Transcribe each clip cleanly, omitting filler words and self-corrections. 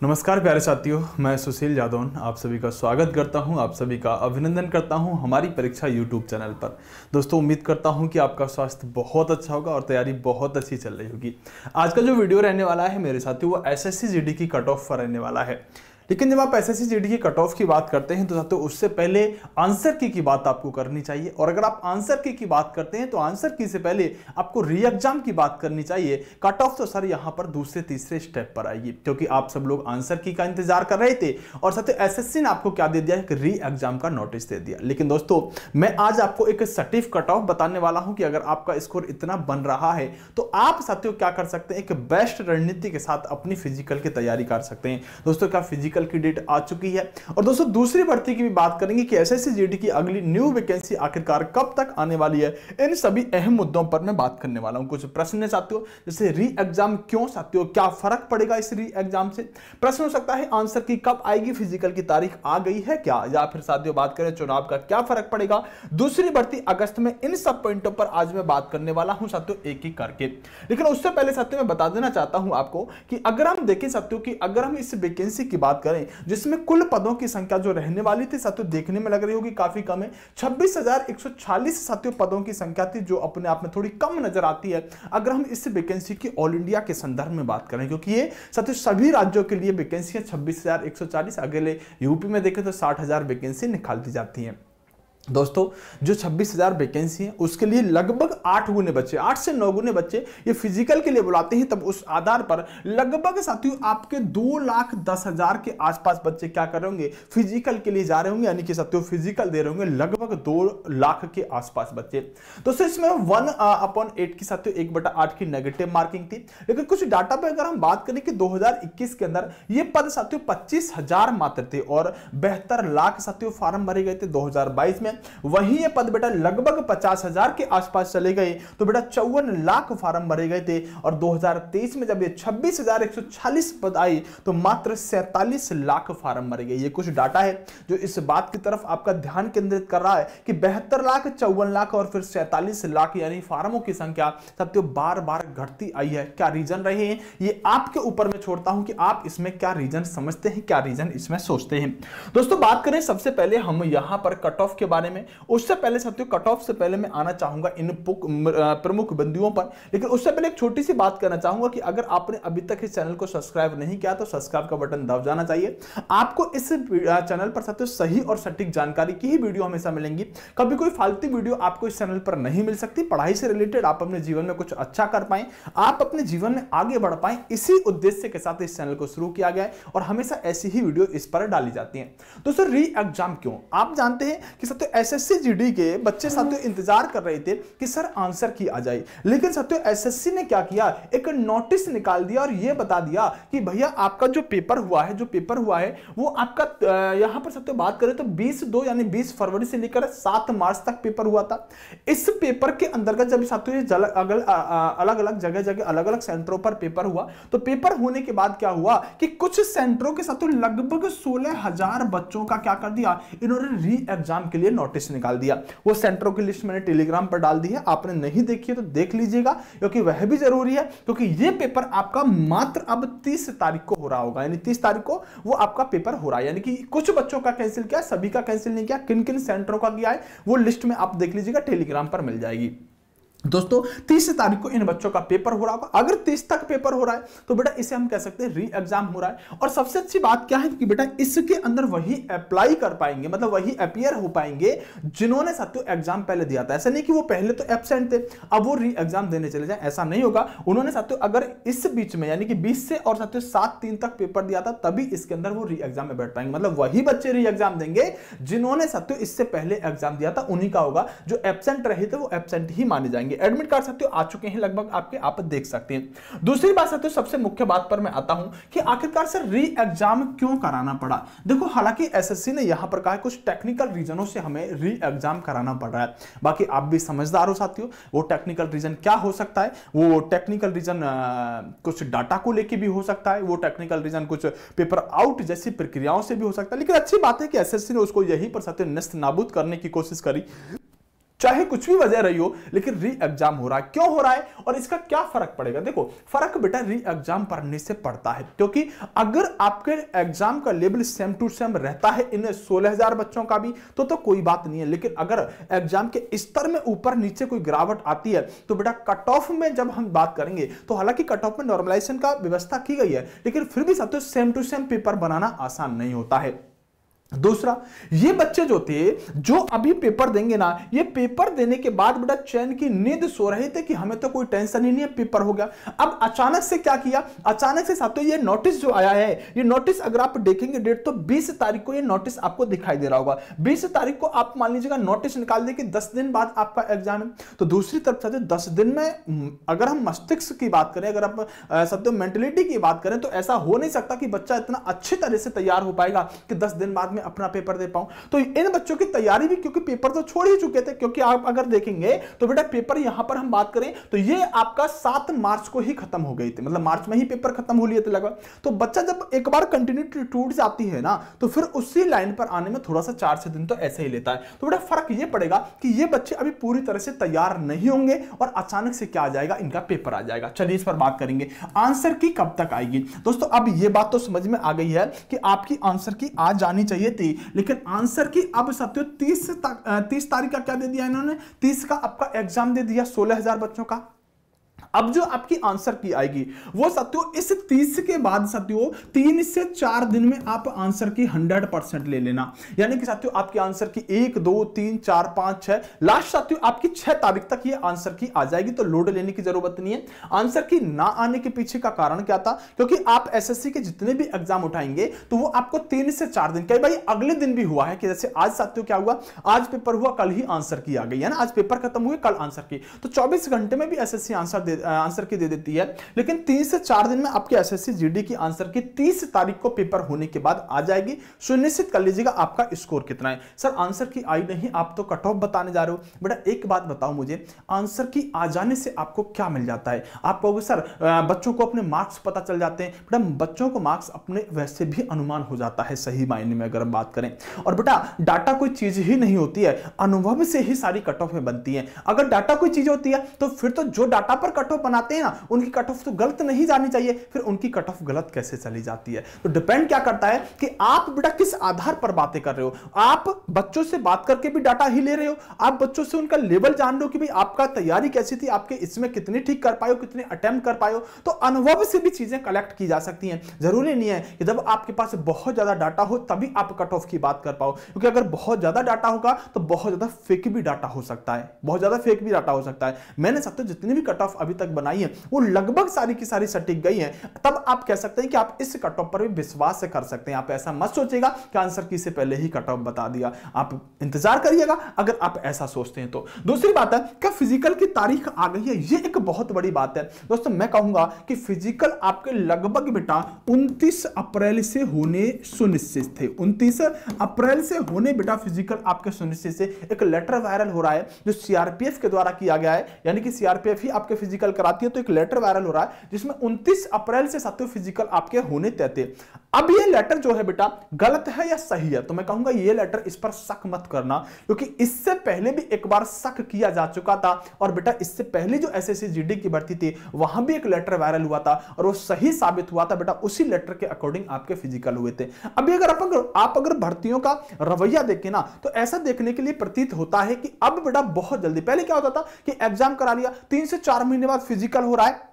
नमस्कार प्यारे साथियों, मैं सुशील जादौन आप सभी का स्वागत करता हूं, आप सभी का अभिनंदन करता हूं हमारी परीक्षा यूट्यूब चैनल पर। दोस्तों, उम्मीद करता हूं कि आपका स्वास्थ्य बहुत अच्छा होगा और तैयारी बहुत अच्छी चल रही होगी। आज का जो वीडियो रहने वाला है मेरे साथियों, वो एसएससी जीडी की कट ऑफ पर रहने वाला है। लेकिन जब आप एसएससी जीडी की कट ऑफ की बात करते हैं तो साथियों उससे पहले आंसर की बात आपको करनी चाहिए। और अगर आप आंसर की बात करते हैं तो आंसर की से पहले आपको री एग्जाम की बात करनी चाहिए। कट ऑफ तो सर यहां पर दूसरे तीसरे स्टेप पर आएगी, क्योंकि आप सब लोग आंसर की का इंतजार कर रहे थे और साथियों एसएससी ने आपको क्या दे दिया, एक री एग्जाम का नोटिस दे दिया। लेकिन दोस्तों, मैं आज आपको एक सटीक कट ऑफ बताने वाला हूं कि अगर आपका स्कोर इतना बन रहा है तो आप साथियों क्या कर सकते हैं, एक बेस्ट रणनीति के साथ अपनी फिजिकल की तैयारी कर सकते हैं। दोस्तों, क्या फिजिकल की डेट आ चुकी है? और दोस्तों, दूसरी भर्ती की भी बात करेंगे कि एसएससी जीडी की अगली न्यू वैकेंसी आखिरकार कब तक आने वाली है। इन सभी अहम मुद्दों पर मैं बात करने वाला हूं। कुछ प्रश्न है साथियों, जैसे री एग्जाम क्यों साथियों, क्या फर्क पड़ेगा इस री एग्जाम से? प्रश्न हो सकता है आंसर की कब आएगी, फिजिकल की तारीख आ गई है क्या? या फिर साथियों बात करें चुनाव का क्या फर्क पड़ेगा, दूसरी भर्ती अगस्त में। इन सब पॉइंटों पर आज मैं बात करने वाला हूं साथियों, एक एक करके। लेकिन उससे पहले साथियों मैं बता देना चाहता हूं आपको कि अगर हम देखें साथियों कि अगर हम इस वैकेंसी की बात करें जिसमें कुल पदों की संख्या जो रहने वाली थी साथियों, देखने में लग रही होगी काफी कम है। 26,140 साथियों पदों की संख्या थी, जो अपने आप में थोड़ी कम नजर आती है अगर हम इस वैकेंसी की ऑल इंडिया के संदर्भ में बात करें, क्योंकि ये साथियों सभी राज्यों के लिए वैकेंसी है 26,140। अगले यूपी में देखें तो 60,000 वैकेंसी निकाल दी जाती है। दोस्तों, जो 26,000 वैकेंसी है उसके लिए लगभग 8 गुने बच्चे, 8 से 9 गुने बच्चे ये फिजिकल के लिए बुलाते हैं। तब उस आधार पर लगभग साथियों आपके 2,10,000 के आसपास बच्चे क्या कर रहे होंगे, फिजिकल के लिए जा रहे होंगे, यानी कि साथियों फिजिकल दे रहे होंगे लगभग 2 लाख के आसपास बच्चे। दोस्तों, इसमें 1/8 की साथियों 1/8 की नेगेटिव मार्किंग थी। लेकिन कुछ डाटा पे अगर हम बात करें कि 2021 के अंदर ये पद साथियों 25,000 मात्र थे और 72 लाख साथियों फार्म भरे गए थे 2022 में। वहीं ये पद बेटा लगभग 50,000 के आसपास चले गए तो बेटा 54 लाख फार्म भरे गए थे। और 2023 में जब ये 26,140 पद आए तो मात्र 47 लाख फार्म भरे गए। ये कुछ डाटा है जो इस बात की तरफ आपका ध्यान केंद्रित कर रहा है कि 72 लाख, 54 लाख और फिर 47 लाख यानी फार्मों की संख्या साथियों बार बार घटती आई है। क्या रीजन रहे हैं ये आपके ऊपर मैं छोड़ता हूं कि आप इसमें क्या रीजन समझते हैं, क्या रीजन इसमें सोचते हैं। दोस्तों, बात करें सबसे पहले हम यहां पर कट ऑफ के बारे में। उससे पहले साथियों कट ऑफ से पहले मैं आना चाहूंगा इन प्रमुख बिंदुओं पर। लेकिन उससे पहले एक छोटी सी बात करना चाहूंगा कि अगर आपने अभी तक इस चैनल को सब्सक्राइब नहीं किया तो सब्सक्राइब का बटन दब जाना चाहिए। आपको इस चैनल पर साथियों सही और सटीक जानकारी की ही वीडियो हमेशा मिलेंगी। कभी कोई फालतू वीडियो आपको इस चैनल पर नहीं मिल सकती। पढ़ाई से रिलेटेड आप अपने जीवन में कुछ अच्छा कर पाए, आप अपने जीवन में आगे बढ़ पाए, इसी उद्देश्य के साथ इस चैनल को शुरू किया गया है और हमेशा ऐसी ही वीडियो इस पर डाली जाती है। दोस्तों, री एग्जाम क्यों? आप जानते हैं कि साथियों एसएससी जीडी के बच्चे साथियों इंतजार कर रहे थे कि सर आंसर की आ जाए। लेकिन साथियों एसएससी ने क्या किया, एक नोटिस निकाल दिया और यह बता दिया कि भैया आपका जो पेपर हुआ है वो आपका यहां पर साथियों बात करें तो 20/2 यानी 20 फरवरी से लेकर 7 मार्च तक पेपर हुआ था। इस पेपर के अंतर्गत जब साथियों अलग अलग जगह अलग अलग सेंटरों पर पेपर हुआ तो पेपर होने के बाद क्या हुआ कि कुछ सेंटरों के साथियों लगभग 16,000 बच्चों का क्या कर दिया, इन्होंने री एग्जाम के लिए नोटिस निकाल दिया। वो सेंटरों की लिस्ट मैंने टेलीग्राम पर डाल दी है, आपने नहीं देखी है तो देख लीजिएगा, क्योंकि वह भी जरूरी है। क्योंकि ये पेपर आपका मात्र अब 30 तारीख को हो रहा होगा, यानी 30 तारीख को वो आपका पेपर हो रहा है। यानी कि कुछ बच्चों का कैंसिल किया, सभी का कैंसिल नहीं किया। किन किन सेंटरों का किया है वो लिस्ट में आप देख लीजिएगा, टेलीग्राम पर मिल जाएगी। दोस्तों, 30 तारीख को इन बच्चों का पेपर हो रहा होगा। अगर 30 तक पेपर हो रहा है तो बेटा इसे हम कह सकते हैं री एग्जाम हो रहा है। और सबसे अच्छी बात क्या है कि बेटा इसके अंदर वही अप्लाई कर पाएंगे, मतलब वही अपीयर हो पाएंगे जिन्होंने साथियों एग्जाम पहले दिया था। ऐसा नहीं कि वो पहले तो एब्सेंट थे अब वो री एग्जाम देने चले जाए, ऐसा नहीं होगा। उन्होंने साथियों अगर इस बीच में यानी कि 20 से और साथियों 7/3 तक पेपर दिया था तभी इसके अंदर वो री एग्जाम में बैठ पाएंगे। मतलब वही बच्चे री एग्जाम देंगे जिन्होंने साथियों इससे पहले एग्जाम दिया था, उन्हीं का होगा। जो एब्सेंट रहे थे वो एब्सेंट ही माने जाएंगे। एडमिट कार्ड साथियों आ चुके हैं लगभग आपके, आप देख सकते हैं। दूसरी बात साथियों सबसे मुख्य बात पर मैं आता हूं कि आखिरकार सर री एग्जाम क्यों कराना पड़ा। देखो, हालांकि एसएससी ने यहां पर कहा है कुछ टेक्निकल रीजनों से हमें री एग्जाम कराना पड़ रहा है। बाकी आप भी समझदार हो साथियों, वो टेक्निकल रीजन क्या हो सकता है? वो टेक्निकल रीजन कुछ डाटा को लेके भी हो सकता है, वो टेक्निकल रीजन कुछ पेपर आउट जैसी प्रक्रियाओं से भी हो सकता है। लेकिन अच्छी बात है कि एसएससी ने उसको यहीं पर साथियों नस्त नाबूद करने की कोशिश करी चाहे कुछ भी वजह रही हो, लेकिन री एग्जाम हो रहा है। क्यों हो रहा है और इसका क्या फर्क पड़ेगा? देखो, फर्क बेटा री एग्जाम पढ़ने से पड़ता है, क्योंकि अगर आपके एग्जाम का लेवल सेम टू सेम रहता है इन 16,000 बच्चों का भी तो कोई बात नहीं है। लेकिन अगर एग्जाम के स्तर में ऊपर नीचे कोई गिरावट आती है तो बेटा कट ऑफ में जब हम बात करेंगे तो हालांकि कट ऑफ में नॉर्मलाइजेशन का व्यवस्था की गई है, लेकिन फिर भी साथियों सेम टू सेम पेपर बनाना आसान नहीं होता है। दूसरा, ये बच्चे जो थे जो अभी पेपर देंगे ना, ये पेपर देने के बाद बेटा चैन की नींद सो रहे थे कि हमें तो कोई टेंशन ही नहीं है, पेपर हो गया। अब अचानक से क्या किया, अचानक से साथियों ये नोटिस जो आया है, ये नोटिस अगर आप देखेंगे डेट तो 20 तारीख को ये नोटिस आपको दिखाई दे रहा होगा। 20 तारीख को आप मान लीजिएगा नोटिस निकाल दे कि 10 दिन बाद आपका एग्जाम है। तो दूसरी तरफ साथियों 10 दिन में अगर हम मस्तिष्क की बात करें, अगर आप साथियों मेंटलिटी की बात करें, तो ऐसा हो नहीं सकता कि बच्चा इतना अच्छी तरह से तैयार हो पाएगा कि 10 दिन बाद अपना पेपर दे पाऊं। तो इन बच्चों की तैयारी भी, क्योंकि पेपर तो छोड़ ही चुके थे, क्योंकि आप अगर देखेंगे तो बेटा पेपर यहां पर हम बात करें तो ये आपका 7 मार्च को ही खत्म हो गई थी, मतलब मार्च में ही पेपर खत्म हो लिए थे लगभग। तो बच्चा जब एक बार कंटिन्यूटी टूट जाती है ना, तो फिर उसी लाइन पर आने में थोड़ा सा 4-6 दिन तो ऐसे ही लेता है। तो बेटा फर्क ये पड़ेगा कि ये बच्चे अभी पूरी तरह से तैयार नहीं होंगे और अचानक से क्या आ जाएगा, इनका पेपर आ जाएगा। चलिए इस पर बात करेंगे। आंसर की कब तक आएगी दोस्तों? अब ये बात तो समझ में आ गई है कि आपकी आंसर की आज जानी चाहिए थी, लेकिन आंसर की अब साथियों 30 तारीख का क्या दे दिया इन्होंने, 30 का आपका एग्जाम दे दिया 16,000 बच्चों का। अब जो आपकी आंसर की आएगी वो साथियों इस 30 के बाद साथियों 3 से 4 दिन में आप आंसर की 100% ले लेना। यानी कि साथियों आपकी आंसर की 1 2 3 4 5 6 लास्ट साथियों आपकी 6 तारीख तक ये आंसर की आ जाएगी। तो लोड लेने की जरूरत नहीं है। आंसर की ना आने के पीछे का कारण क्या था, क्योंकि आप एसएससी के जितने भी एग्जाम उठाएंगे तो वो आपको 3 से 4 दिन, कई बार अगले दिन भी हुआ है कि जैसे आज साथियों क्या हुआ, आज पेपर हुआ कल ही आंसर की आ गई है ना, आज पेपर खत्म हुए कल आंसर की। तो 24 घंटे में भी एसएससी आंसर की दे देती है, लेकिन 3 से 4 दिन में आपके एसएससी जीडी की आंसर की 30 तारीख को पेपर होने के बाद आ जाएगी। सुनिश्चित कर लीजिएगा आपका स्कोर कितना है। सर आंसर की आई नहीं, आप तो कट ऑफ बताने जा रहे हो। बेटा एक बात बताओ मुझे, आंसर की आ जाने से आपको क्या मिल जाता है? आप कहोगे सर बच्चों को अपने मार्क्स पता चल जाते हैं। बेटा बच्चों को मार्क्स अपने वैसे भी अनुमान हो जाता है सही मायने में अगर हम बात करें। और बेटा डाटा कोई चीज ही नहीं होती है, अनुभव से ही सारी कट ऑफ में बनती है। अगर डाटा कोई चीज होती है तो फिर तो जो डाटा पर कट ऑफ बनाते हैं ना, उनकी कट ऑफ तो गलत नहीं जानी चाहिए, फिर उनकी कट ऑफ गलत कैसे चली जाती है? तो डिपेंड क्या करता है कि आप बेटा किस आधार पर बातें कर रहे हो। आप बच्चों से बात करके भी डाटा ही ले रहे हो, आप बच्चों से उनका लेवल जान रहे हो कि भाई आपका तैयारी कैसी थी, आपके इसमें कितने ठीक कर पाए हो, कितने अटेम्प्ट कर पाए हो। तो अनुभव से भी चीजें कलेक्ट की जा सकती हैं। जरूरी नहीं है कि जब आपके पास बहुत ज्यादा डाटा हो तभी आप कट ऑफ की बात कर पाओ, क्योंकि अगर बहुत ज्यादा डाटा होगा तो बहुत ज्यादा फेक भी डाटा हो सकता है, बहुत ज्यादा फेक भी डाटा हो सकता है। मैंने साथियों जितनी भी कट ऑफ अभी तक बनाई है वो लगभग सारी की सारी सटीक गई है। तब आप कह सकते हैं कि आप इस कट ऑफ पर भी विश्वास से कर सकते हैं। आप ऐसा मत सोचिएगा कि आंसर की से पहले ही कट ऑफ बता दिया, आप इंतजार करिएगा अगर आप ऐसा सोचते हैं तो। दूसरी बात है क्या फिजिकल की तारीख आ गई है, ये एक बहुत बड़ी बात है दोस्तों। मैं कहूंगा कि फिजिकल आपके लगभग बेटा 29 अप्रैल से होने सुनिश्चित थे। 29 अप्रैल से होने बेटा फिजिकल आपके सुनिश्चित से। एक लेटर वायरल हो रहा है जो सीआरपीएफ के द्वारा किया गया है, यानी कि सीआरपीएफ ही आपके फिजिकल कराती है। तो एक लेटर वायरल हो रहा है जिसमें 29 अप्रैल से साथियों फिजिकल आपके होने तय थे। अब ये लेटर जो है बेटा गलत है या सही है, तो मैं कहूंगा ये लेटर इस पर शक मत करना, क्योंकि इससे पहले भी एक बार शक किया जा चुका था। और बेटा इससे पहले जो एसएससी जीडी की भर्ती थी वहां भी एक लेटर वायरल हुआ था और वो सही साबित हुआ था। बेटा उसी लेटर के अकॉर्डिंग आपके फिजिकल हुए थे। अभी अगर आप अगर भर्तियों का रवैया देखें ना, तो ऐसा देखने के लिए प्रतीत होता है कि अब बेटा बहुत जल्दी, पहले क्या होता था कि एग्जाम करा लिया 3 से 4 महीने बाद फिजिकल हो रहा है,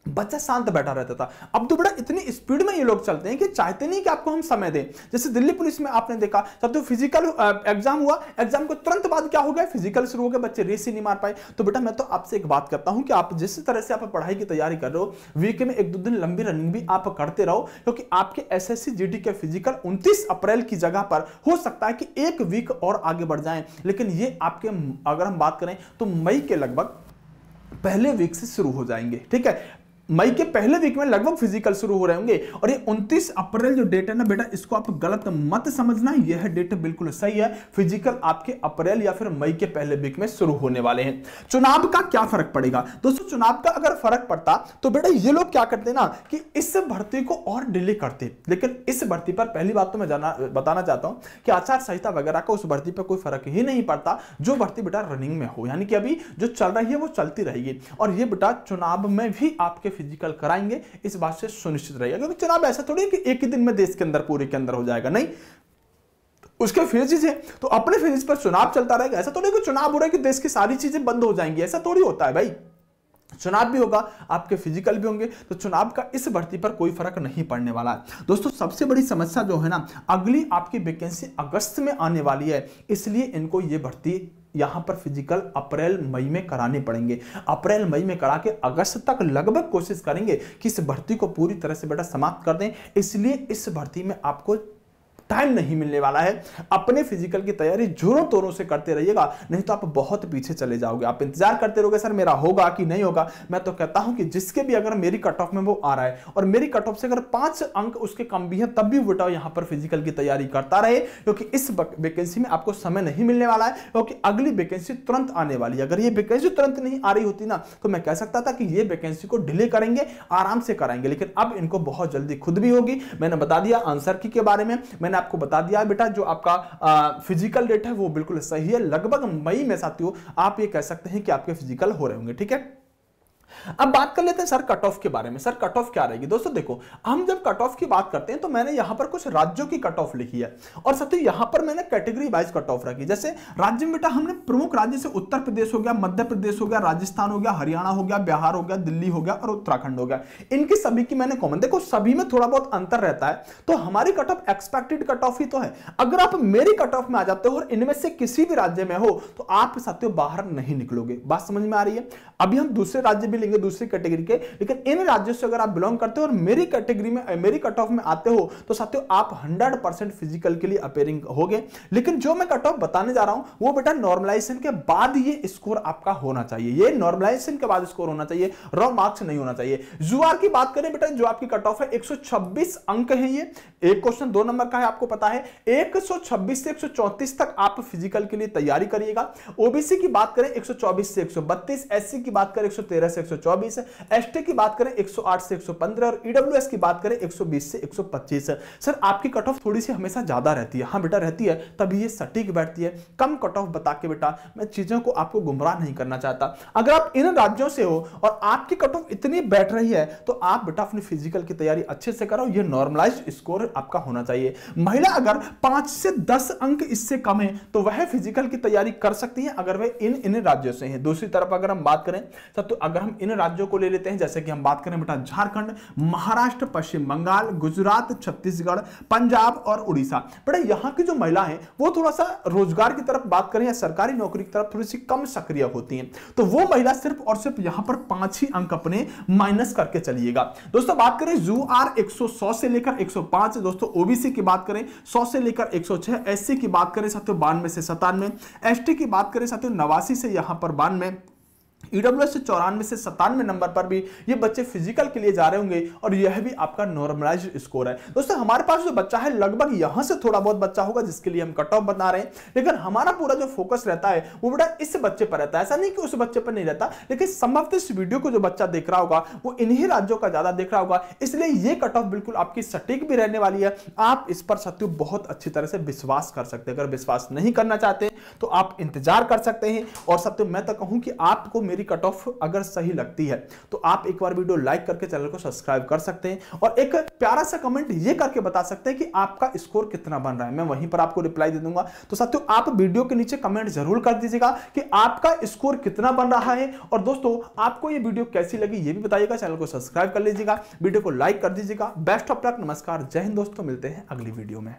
बच्चा शांत बैठा रहता था। अब तो बड़ा इतनी स्पीड में ये लोग चलते हैं कि चाहते नहीं कि आपको हम समय दें। जैसे दिल्ली पुलिस में आपने देखा तब तो फिजिकल एग्जाम हुआ, एग्जाम को तुरंत बाद क्या हो गया, फिजिकल शुरू हो गया, बच्चे रेस ही नहीं मार पाए। तो बेटा मैं तो आपसे एक बात करता हूं कि आप जिस तरह से आप पढ़ाई की तैयारी कर रहे हो, वीक में 1-2 दिन लंबी रनिंग भी आप करते रहो, क्योंकि आपके एसएससी जीडी के फिजिकल 29 अप्रैल की जगह पर हो सकता है कि 1 वीक और आगे बढ़ जाएं। लेकिन ये आपके अगर हम बात करें तो मई के लगभग पहले वीक से शुरू हो जाएंगे। ठीक है, मई के पहले वीक में लगभग फिजिकल शुरू हो रहे होंगे। और ये 29 अप्रैल जो डेट है ना बेटा, इसको आप गलत मत समझना, यह डेट बिल्कुल सही है। फिजिकल आपके अप्रैल या फिर मई के पहले वीक में शुरू होने वाले हैं। चुनाव का क्या फर्क पड़ेगा दोस्तों? चुनाव का अगर फर्क पड़ता तो बेटा ये लोग क्या करते ना कि इस भर्ती को और डिले करते, लेकिन इस भर्ती पर पहली बात तो मैं बताना चाहता हूं कि आचार संहिता वगैरह का उस भर्ती पर कोई फर्क ही नहीं पड़ता। जो भर्ती बेटा रनिंग में हो, यानी कि अभी जो चल रही है वो चलती रहेगी, और ये बेटा चुनाव में भी आपके फिजिकल कराएंगे, इस बात से सुनिश्चित रहिएगा। क्योंकि चुनाव ऐसा थोड़ी है कि एक ही दिन में देश के अंदर पूरे के अंदर हो जाएगा, नहीं, उसके फेजेस है, तो अपने फेजेस पर चुनाव चलता रहेगा। ऐसा थोड़ी कि चुनाव हो रहा है कि देश की सारी चीजें बंद हो जाएंगी, ऐसा थोड़ी होता है भाई। चुनाव भी होगा, आपके फिजिकल भी होंगे, तो चुनाव का इस भर्ती पर कोई फर्क नहीं पड़ने वाला है। दोस्तों सबसे बड़ी समस्या जो है ना, अगली आपकी वैकेंसी अगस्त में आने वाली है, इसलिए इनको ये भर्ती यहां पर फिजिकल अप्रैल मई में कराने पड़ेंगे। अप्रैल मई में करा के अगस्त तक लगभग कोशिश करेंगे कि इस भर्ती को पूरी तरह से बेटा समाप्त कर दें। इसलिए इस भर्ती में आपको टाइम नहीं मिलने वाला है। अपने फिजिकल की तैयारी जोरों तोरों से करते रहिएगा, नहीं तो आप बहुत पीछे चले जाओगे। आप इंतजार करते रहोगे सर मेरा होगा कि नहीं होगा। मैं तो कहता हूं कि जिसके भी अगर मेरी कट ऑफ में वो आ रहा है और मेरी कट ऑफ से अगर 5 अंक उसके कम भी है, तब भी बेटा यहां पर फिजिकल की तैयारी करता रहे, क्योंकि इस वैकेंसी में आपको समय नहीं मिलने वाला है, क्योंकि अगली वैकेंसी तुरंत आने वाली है। अगर ये वैकेंसी तुरंत नहीं आ रही होती ना, तो मैं कह सकता था कि ये वैकेंसी को डिले करेंगे, आराम से कराएंगे, लेकिन अब इनको बहुत जल्दी खुद भी होगी। मैंने बता दिया आंसर की के बारे में, मैंने आपको बता दिया बेटा जो आपका फिजिकल डेट है वो बिल्कुल सही है। लगभग मई में साथियों आप ये कह सकते हैं कि आपके फिजिकल हो रहे होंगे, ठीक है। अब बात कर लेते हैं सर कट ऑफ के बारे में। सर कट ऑफ क्या रहेगी दोस्तों? देखो, हम जब कट ऑफ की बात करते हैं तो मैंने यहां पर कुछ राज्यों की कट ऑफ लिखी है, और साथियों यहां पर मैंने कैटेगरी वाइज कट ऑफ रखी। जैसे राज्य में बेटा हमने प्रमुख राज्य से उत्तर प्रदेश हो गया, मध्य प्रदेश हो गया, राजस्थान हो गया, हरियाणा हो गया, बिहार हो गया, दिल्ली हो गया और उत्तराखंड हो गया। इनकी सभी की मैंने कॉमन, देखो सभी में थोड़ा बहुत अंतर रहता है, तो हमारी cut off expected cut off ही तो है। अगर आप मेरी कट ऑफ में आ जाते हो और इनमें से किसी भी राज्य में हो, तो आप साथियों बाहर नहीं निकलोगे। बात समझ में आ रही है? अभी हम दूसरे राज्य भी लेंगे, दूसरी कैटेगरी के, लेकिन इन राज्यों से अगर आप बिलोंग करते हो और मेरी कैटेगरी में, मेरी कट ऑफ में आते हो, तो साथियों आप 100% फिजिकल के लिए अपेयरिंग होगे। लेकिन जो मैं कट ऑफ बताने जा रहा हूं वो बेटा नॉर्मलाइजेशन के बाद ये स्कोर आपका होना चाहिए। ये नॉर्मलाइजेशन के बाद स्कोर होना चाहिए, रॉ मार्क्स नहीं होना चाहिए। जुआर की बात करें बेटा, जो आपकी कट ऑफ है 126 अंक है। ये एक क्वेश्चन 2 नंबर का है, आपको पता है। 126 से 134 तक आप फिजिकल के लिए तैयारी करिएगा। ओबीसी की बात करें 124 से 132, एससी की बात करें 113 से 124, एसटी की बात करें 108 से 115 और ईडब्ल्यूएस की बात करें 120 से 125। सर आपकी कट ऑफ थोड़ी सी हमेशा ज्यादा रहती है। हाँ बेटा रहती है, तभी ये सटीक बैठती है। कम कट ऑफ बता के बेटा मैं चीजों को आपको गुमराह नहीं करना चाहता। अगर आप इन राज्यों से हो और आपकी कट ऑफ इतनी बैठ रही है, तो आप बेटा अपनी फिजिकल की तैयारी अच्छे से करो। ये नॉर्मलाइज्ड स्कोर आपका होना चाहिए। महिला अगर 5 से 10 अंक इससे कम है तो वह फिजिकल की तैयारी कर सकती है, अगर वह इन राज्यों से है। दूसरी तरफ अगर हम बात करें तो अगर हम इन राज्यों को ले लेते हैं, जैसे कि हम बात करें बेटा झारखंड, महाराष्ट्र, पश्चिम बंगाल, गुजरात, छत्तीसगढ़, पंजाब और उड़ीसा, बेटा यहां की जो महिला है वो थोड़ा सा रोजगार की तरफ बात करें या सरकारी नौकरी की तरफ थोड़ी सी कम सक्रिय होती हैं, तो वो महिला सिर्फ और सिर्फ यहां पर 5 ही अंक अपने माइनस करके चलिएगा। दोस्तों बात करें यूआर 100 से लेकर 105। दोस्तों ओबीसी की बात करें 100 से लेकर 106, एससी की बात करें साथियों 92 से 97, एसटी की बात करें साथियों 89 से यहां पर 92, ईडब्ल्यूएस से 94 से 97 नंबर पर भी ये बच्चे फिजिकल के लिए जा रहे होंगे, और यह भी आपका नॉर्मलाइज्ड स्कोर है। दोस्तों हमारे पास जो बच्चा है लगभग यहां से थोड़ा बहुत बच्चा होगा जिसके लिए हम कट ऑफ बता रहे हैं, लेकिन हमारा पूरा जो फोकस रहता है वो बेटा इस बच्चे पर रहता है। ऐसा नहीं कि उस बच्चे पर नहीं रहता, लेकिन संभवतः इस वीडियो को जो बच्चा देख रहा होगा वो इन्हीं राज्यों का ज्यादा देख रहा होगा, इसलिए ये कट ऑफ बिल्कुल आपकी सटीक भी रहने वाली है। आप इस पर साथियों बहुत अच्छी तरह से विश्वास कर सकते हैं। अगर विश्वास नहीं करना चाहते तो आप इंतजार कर सकते हैं। और साथियों मैं तो कहूं कि आपको मेरी कट ऑफ अगर सही लगती है तो आप एक बार वीडियो लाइक करके चैनल को सब्सक्राइब कर सकते हैं, और एक प्यारा सा कमेंट ये करके बता सकते हैं कि आपका स्कोर कितना बन रहा है। मैं वहीं पर आपको रिप्लाई दे दूंगा। तो साथियों आप वीडियो के नीचे कमेंट जरूर कर दीजिएगा कि आपका स्कोर कितना बन रहा है। और दोस्तों आपको ये वीडियो कैसी लगी ये भी बताइएगा। चैनल को सब्सक्राइब कर लीजिएगा, वीडियो को लाइक कर दीजिएगा। बेस्ट ऑफ लक, नमस्कार, जय हिंद दोस्तों, मिलते हैं अगली वीडियो में।